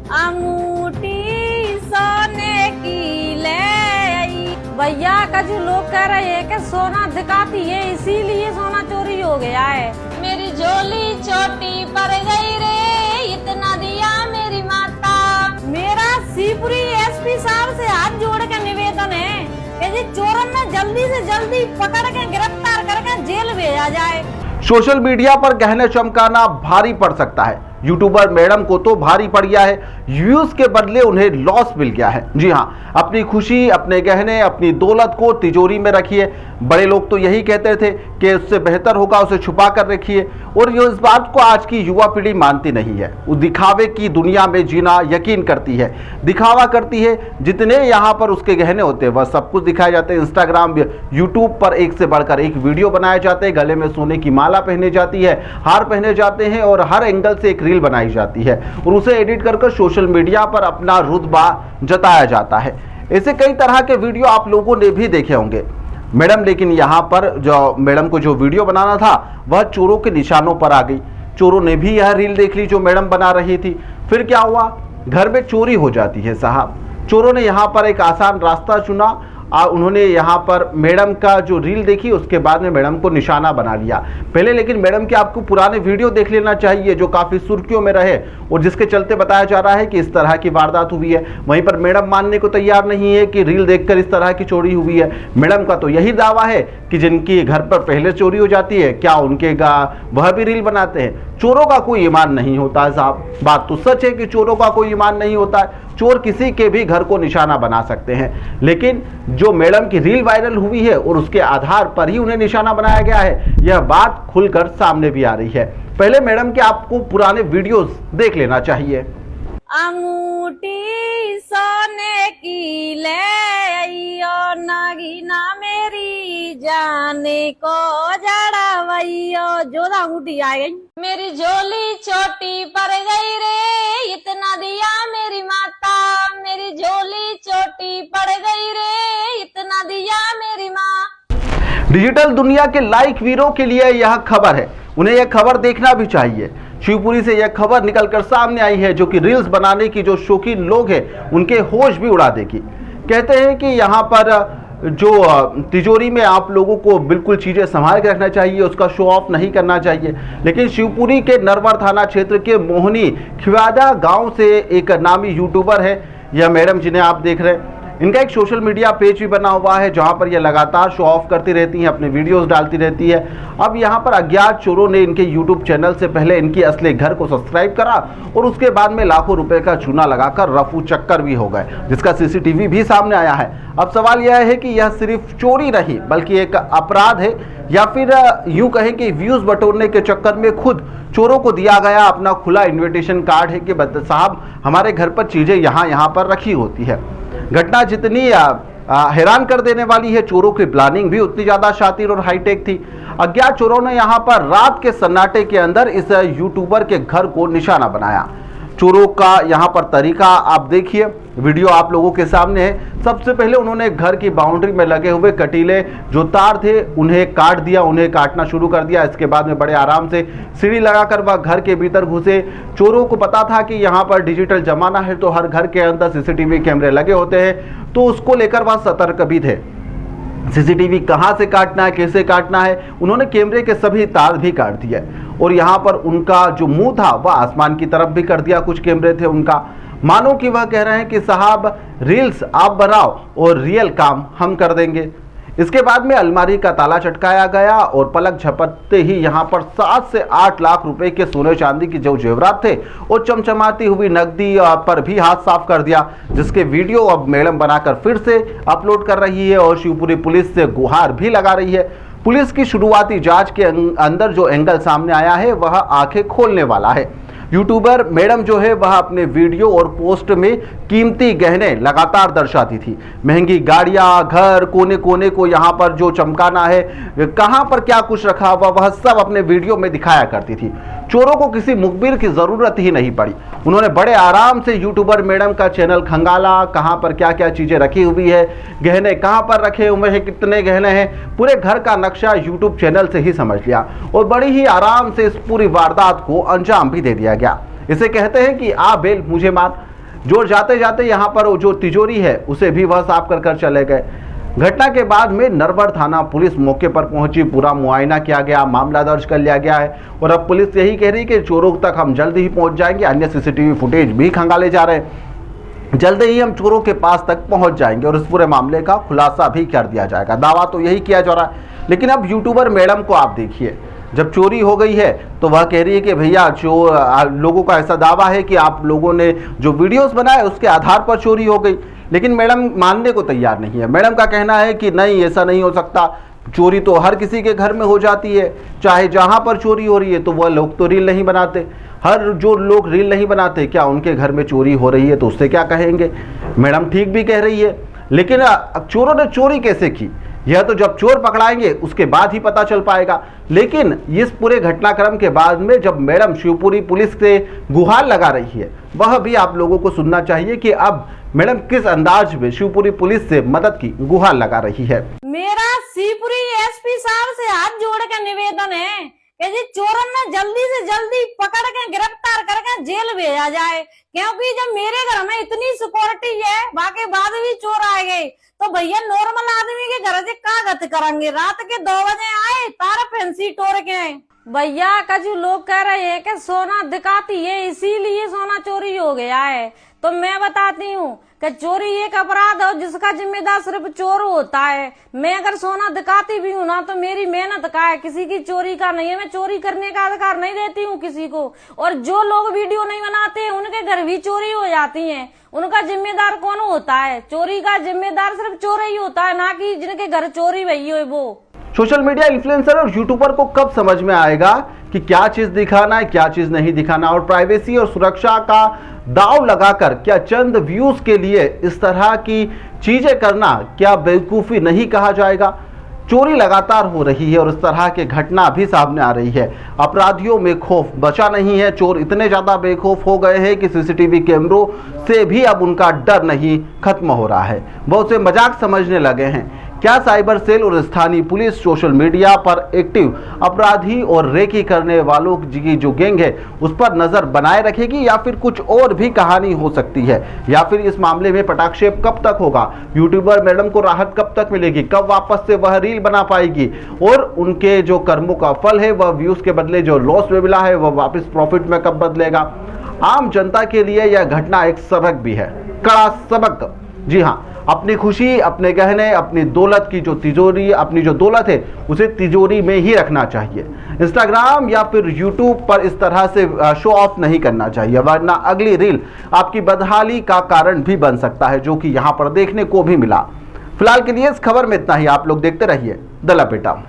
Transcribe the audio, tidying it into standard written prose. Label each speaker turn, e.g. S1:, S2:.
S1: अंगूठी सोने की ले आई। भैया का जो लोग कह रहे हैं कि सोना दिखाती है इसीलिए सोना चोरी हो गया है। मेरी झोली छोटी पड़ गई रे, इतना दिया मेरी माता। मेरा शिवपुरी एसपी साहब से हाथ जोड़ के निवेदन है कि जी चोरन में जल्दी से जल्दी पकड़ के गिरफ्तार करके जेल भेजा जाए।
S2: सोशल मीडिया पर गहने चमकाना भारी पड़ सकता है। यूट्यूबर मैडम को तो भारी पड़ गया है, व्यूज के बदले उन्हें लॉस मिल गया है। जी हाँ, अपनी खुशी, अपने गहने, अपनी दौलत को तिजोरी में रखिए। बड़े लोग तो यही कहते थे कि उससे बेहतर होगा उसे छुपा कर रखिए, और ये इस बात को आज की युवा पीढ़ी मानती नहीं है। वो दिखावे की दुनिया में जीना यकीन करती है, दिखावा करती है। जितने यहाँ पर उसके गहने होते हैं वह सब कुछ दिखाए जाते हैं। इंस्टाग्राम, यूट्यूब पर एक से बढ़कर एक वीडियो बनाए जाते हैं, गले में सोने की माला पहने जाती है, हार पहने जाते हैं, और हर एंगल से एक रील बनाई जाती है और उसे एडिट कर सोशल मीडिया पर अपना रुतबा जताया जाता है। ऐसे कई तरह के वीडियो आप लोगों ने भी देखे होंगे मैडम, लेकिन यहाँ पर जो मैडम को जो वीडियो बनाना था वह चोरों के निशानों पर आ गई। चोरों ने भी यह रील देख ली जो मैडम बना रही थी। फिर क्या हुआ, घर में चोरी हो जाती है साहब। चोरों ने यहाँ पर एक आसान रास्ता चुना। उन्होंने यहाँ पर मैडम का जो रील देखी, उसके बाद में मैडम को निशाना बना लिया। पहले लेकिन मैडम के आपको पुराने वीडियो देख लेना चाहिए जो काफ़ी सुर्खियों में रहे और जिसके चलते बताया जा रहा है कि इस तरह की वारदात हुई है। वहीं पर मैडम मानने को तैयार नहीं है कि रील देखकर इस तरह की चोरी हुई है। मैडम का तो यही दावा है कि जिनकी घर पर पहले चोरी हो जाती है, क्या उनके वह भी रील बनाते हैं। चोरों का कोई ईमान नहीं होता है साहब। बात तो सच है कि चोरों का कोई ईमान नहीं होता है। चोर किसी के भी घर को निशाना बना सकते हैं, लेकिन जो मैडम की रील वायरल हुई है और उसके आधार पर ही उन्हें निशाना बनाया गया है, यह बात खुलकर सामने भी आ रही है। पहले मैडम के आपको पुराने वीडियोस देख लेना चाहिए।
S1: अंगूठी सोने की ले आई और नागिना मेरी जाने को जड़वैयो। जोधा अंगूठी आ गई। मेरी झोली छोटी पड़ गई रे, इतना दिया मेरी माता। मेरी झोली छोटी पड़ गई रे, इतना दिया मेरी माँ।
S2: डिजिटल दुनिया के लाइक वीरों के लिए यह खबर है, उन्हें यह खबर देखना भी चाहिए। शिवपुरी से यह खबर निकलकर सामने आई है जो कि रील्स बनाने की जो शौकीन लोग हैं उनके होश भी उड़ा देगी। कहते हैं कि यहाँ पर जो तिजोरी में आप लोगों को बिल्कुल चीज़ें संभाल के रखना चाहिए, उसका शो ऑफ नहीं करना चाहिए। लेकिन शिवपुरी के नरवर थाना क्षेत्र के मोहनी खिवादा गांव से एक नामी यूट्यूबर है यह मैडम जिन्हें आप देख रहे हैं। इनका एक सोशल मीडिया पेज भी बना हुआ है जहां पर यह लगातार शो ऑफ करती रहती हैं, अपने वीडियोस डालती रहती है। अब यहां पर अज्ञात चोरों ने इनके यूट्यूब चैनल से पहले इनकी असली घर को सब्सक्राइब करा और उसके बाद में लाखों रुपए का चूना लगाकर रफू चक्कर भी हो गए, जिसका सीसीटीवी भी सामने आया है। अब सवाल यह है कि यह सिर्फ चोरी नहीं बल्कि एक अपराध है, या फिर यूं कहें कि व्यूज बटोरने के चक्कर में खुद चोरों को दिया गया अपना खुला इन्विटेशन कार्ड है कि साहब हमारे घर पर चीजें यहाँ पर रखी होती है। घटना जितनी हैरान कर देने वाली है, चोरों की प्लानिंग भी उतनी ज्यादा शातिर और हाईटेक थी। अज्ञात चोरों ने यहां पर रात के सन्नाटे के अंदर इस यूट्यूबर के घर को निशाना बनाया। चोरों का यहां पर तरीका आप देखिए, वीडियो आप लोगों के सामने है। सबसे पहले उन्होंने घर की बाउंड्री में लगे हुए कटीले जो तार थे उन्हें काट दिया, उन्हें काटना शुरू कर दिया। इसके बाद में बड़े आराम से सीढ़ी लगाकर वह घर के भीतर घुसे। चोरों को पता था कि यहाँ पर डिजिटल जमाना है तो हर घर के अंदर सीसीटीवी कैमरे लगे होते हैं, तो उसको लेकर वह सतर्क भी थे। सीसीटीवी कहां से काटना है, कैसे काटना है, उन्होंने कैमरे के सभी तार भी काट दिए और यहां पर उनका जो मुंह था वह आसमान की तरफ भी कर दिया। कुछ कैमरे थे उनका, मानो कि वह कह रहे हैं कि साहब रील्स आप बनाओ और रियल काम हम कर देंगे। इसके बाद में अलमारी का ताला चटकाया गया और पलक झपकते ही यहां पर 7 से 8 लाख रुपए के सोने चांदी की जो जेवरात थे और चमचमाती हुई नकदी पर भी हाथ साफ कर दिया, जिसके वीडियो अब मैडम बनाकर फिर से अपलोड कर रही है और शिवपुरी पुलिस से गुहार भी लगा रही है। पुलिस की शुरुआती जांच के अंदर जो एंगल सामने आया है वह आंखें खोलने वाला है। यूट्यूबर मैडम जो है वह अपने वीडियो और पोस्ट में कीमती गहने लगातार दर्शाती थी। महंगी गाड़ियां, घर, कोने कोने को यहाँ पर जो चमकाना है, कहाँ पर क्या कुछ रखा हुआ, वह सब अपने वीडियो में दिखाया करती थी। चोरों को किसी मुखबिर की जरूरत ही नहीं पड़ी। उन्होंने बड़े आराम से यूट्यूबर मैडम का चैनल खंगाला, कहाँ पर क्या क्या चीजें रखी हुई है, गहने कहाँ पर रखे हुए हैं, कितने गहने हैं, पूरे घर का नक्शा यूट्यूब चैनल से ही समझ लिया और बड़ी ही आराम से इस पूरी वारदात को अंजाम भी दे दिया गया। इसे कहते हैं कि आ बेल मुझे मार। जो जाते जाते यहाँ पर जो तिजोरी है उसे भी वह साफ कर चले गए। घटना के बाद में नरवर थाना पुलिस मौके पर पहुंची, पूरा मुआयना किया गया, मामला दर्ज कर लिया गया है और अब पुलिस यही कह रही है कि चोरों तक हम जल्द ही पहुंच जाएंगे। अन्य सीसीटीवी फुटेज भी खंगाले जा रहे हैं, जल्द ही हम चोरों के पास तक पहुंच जाएंगे और इस पूरे मामले का खुलासा भी कर दिया जाएगा। दावा तो यही किया जा रहा है, लेकिन अब यूट्यूबर मैडम को आप देखिए, जब चोरी हो गई है तो वह कह रही है कि भैया लोगों का ऐसा दावा है कि आप लोगों ने जो वीडियोस बनाए उसके आधार पर चोरी हो गई, लेकिन मैडम मानने को तैयार नहीं है। मैडम का कहना है कि नहीं, ऐसा नहीं हो सकता, चोरी तो हर किसी के घर में हो जाती है, चाहे जहां पर चोरी हो रही है। तो वह लोग तो रील नहीं बनाते, हर जो लोग रील नहीं बनाते, क्या उनके घर में चोरी हो रही है तो उससे क्या कहेंगे। मैडम ठीक भी कह रही है, लेकिन चोरों ने चोरी कैसे की यह तो जब चोर पकड़ाएंगे उसके बाद ही पता चल पाएगा। लेकिन इस पूरे घटनाक्रम के बाद में जब मैडम शिवपुरी पुलिस से गुहार लगा रही है, वह भी आप लोगों को सुनना चाहिए कि अब मैडम किस अंदाज में शिवपुरी पुलिस से मदद की गुहार लगा रही है।
S1: मेरा शिवपुरी एसपी साहब से हाथ जोड़ के निवेदन है कि जी चोरन ने जल्दी से जल्दी पकड़ के गिरफ्तार करके जेल भेजा जाए, क्योंकि जब मेरे घर में इतनी सिक्योरिटी है, बाकी बाद भी चोर आ गए तो भैया नॉर्मल आदमी के घर से का गत करेंगे। रात के 2 बजे आए, तार फैंसी तोड़ के आए। भैया कुछ लोग कह रहे हैं कि सोना दिखाती है इसीलिए सोना चोरी हो गया है, तो मैं बताती हूँ कि चोरी एक अपराध है जिसका जिम्मेदार सिर्फ चोर होता है। मैं अगर सोना दिखाती भी हूँ ना तो मेरी मेहनत का है, किसी की चोरी का नहीं है। मैं चोरी करने का अधिकार नहीं देती हूँ किसी को। और जो लोग वीडियो नहीं बनाते उनके घर भी चोरी हो जाती है, उनका जिम्मेदार कौन होता है? चोरी का जिम्मेदार सिर्फ चोर ही होता है, ना कि जिनके घर चोरी हुई हो वो।
S2: सोशल मीडिया इन्फ्लुएंसर और यूट्यूबर को कब समझ में आएगा कि क्या चीज दिखाना है, क्या चीज नहीं दिखाना, और प्राइवेसी और सुरक्षा का दांव लगाकर क्या चंद व्यूज के लिए इस तरह की चीजें करना क्या बेवकूफी नहीं कहा जाएगा? चोरी लगातार हो रही है और इस तरह की घटना भी सामने आ रही है। अपराधियों में खौफ बचा नहीं है, चोर इतने ज्यादा बेखौफ हो गए हैं कि सीसीटीवी कैमरों से भी अब उनका डर नहीं खत्म हो रहा है, बहुत से मजाक समझने लगे हैं। क्या साइबर सेल और स्थानीय पुलिस सोशल मीडिया पर एक्टिव अपराधी और रेकी करने वालों की जो गैंग है उस पर नजर बनाए रखेगी, या फिर कुछ और भी कहानी हो सकती है? या फिर इस मामले में पटाक्षेप कब तक होगा? यूट्यूबर मैडम को राहत कब तक मिलेगी? कब वापस से वह रील बना पाएगी? और उनके जो कर्मों का फल है, वह व्यूज के बदले जो लॉस में मिला है, वह वापस प्रॉफिट में कब बदलेगा? आम जनता के लिए यह घटना एक सबक भी है, कड़ा सबक। जी हाँ, अपनी खुशी, अपने गहने, अपनी दौलत की जो तिजोरी, अपनी जो दौलत है उसे तिजोरी में ही रखना चाहिए। इंस्टाग्राम या फिर यूट्यूब पर इस तरह से शो ऑफ नहीं करना चाहिए, वरना अगली रील आपकी बदहाली का कारण भी बन सकता है, जो कि यहाँ पर देखने को भी मिला। फिलहाल के लिए इस खबर में इतना ही। आप लोग देखते रहिए द लपेटा।